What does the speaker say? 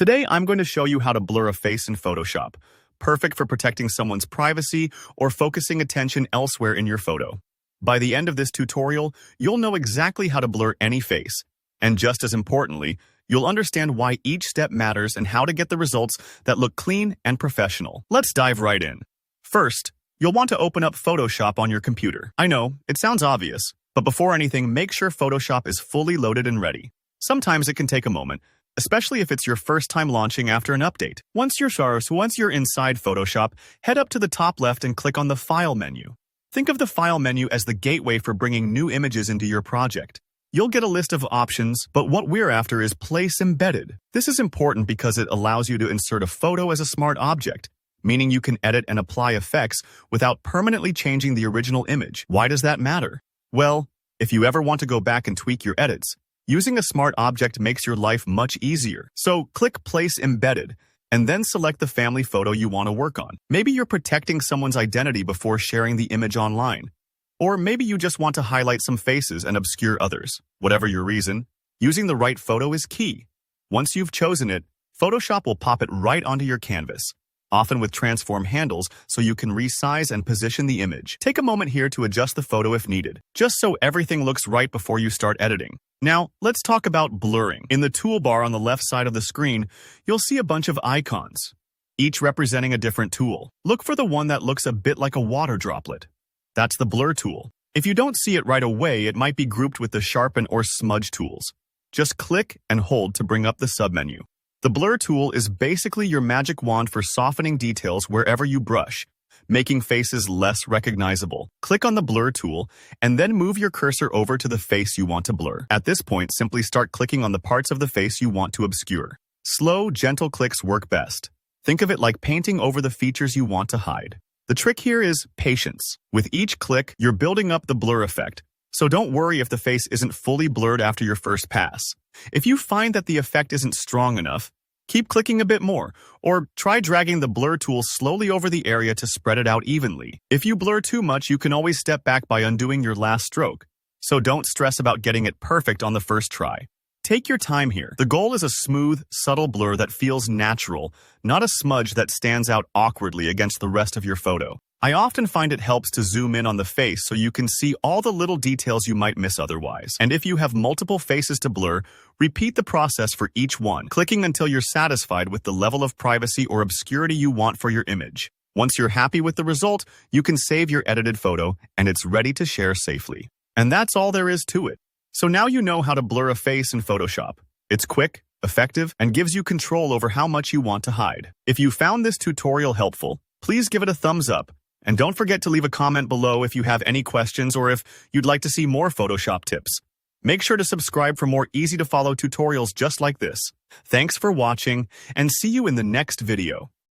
Today, I'm going to show you how to blur a face in Photoshop, perfect for protecting someone's privacy or focusing attention elsewhere in your photo. By the end of this tutorial, you'll know exactly how to blur any face, and just as importantly, you'll understand why each step matters and how to get the results that look clean and professional. Let's dive right in. First, you'll want to open up Photoshop on your computer. I know, it sounds obvious, but before anything, make sure Photoshop is fully loaded and ready. Sometimes it can take a moment, especially if it's your first time launching after an update. Once you're inside Photoshop, head up to the top left and click on the File menu. Think of the File menu as the gateway for bringing new images into your project. You'll get a list of options, but what we're after is Place Embedded. This is important because it allows you to insert a photo as a smart object, meaning you can edit and apply effects without permanently changing the original image. Why does that matter? Well, if you ever want to go back and tweak your edits, using a smart object makes your life much easier. So click Place Embedded, and then select the family photo you want to work on. Maybe you're protecting someone's identity before sharing the image online. Or maybe you just want to highlight some faces and obscure others. Whatever your reason, using the right photo is key. Once you've chosen it, Photoshop will pop it right onto your canvas, often with transform handles so you can resize and position the image. Take a moment here to adjust the photo if needed, just so everything looks right before you start editing. Now, let's talk about blurring. In the toolbar on the left side of the screen, you'll see a bunch of icons, each representing a different tool. Look for the one that looks a bit like a water droplet. That's the blur tool. If you don't see it right away, it might be grouped with the sharpen or smudge tools. Just click and hold to bring up the submenu. The blur tool is basically your magic wand for softening details wherever you brush, making faces less recognizable. Click on the blur tool and then move your cursor over to the face you want to blur. At this point, simply start clicking on the parts of the face you want to obscure. Slow, gentle clicks work best. Think of it like painting over the features you want to hide. The trick here is patience. With each click, you're building up the blur effect, so don't worry if the face isn't fully blurred after your first pass. If you find that the effect isn't strong enough, keep clicking a bit more, or try dragging the blur tool slowly over the area to spread it out evenly. If you blur too much, you can always step back by undoing your last stroke, so don't stress about getting it perfect on the first try. Take your time here. The goal is a smooth, subtle blur that feels natural, not a smudge that stands out awkwardly against the rest of your photo. I often find it helps to zoom in on the face so you can see all the little details you might miss otherwise. And if you have multiple faces to blur, repeat the process for each one, clicking until you're satisfied with the level of privacy or obscurity you want for your image. Once you're happy with the result, you can save your edited photo and it's ready to share safely. And that's all there is to it. So now you know how to blur a face in Photoshop. It's quick, effective, and gives you control over how much you want to hide. If you found this tutorial helpful, please give it a thumbs up. And don't forget to leave a comment below if you have any questions or if you'd like to see more Photoshop tips. Make sure to subscribe for more easy-to-follow tutorials just like this. Thanks for watching, and see you in the next video.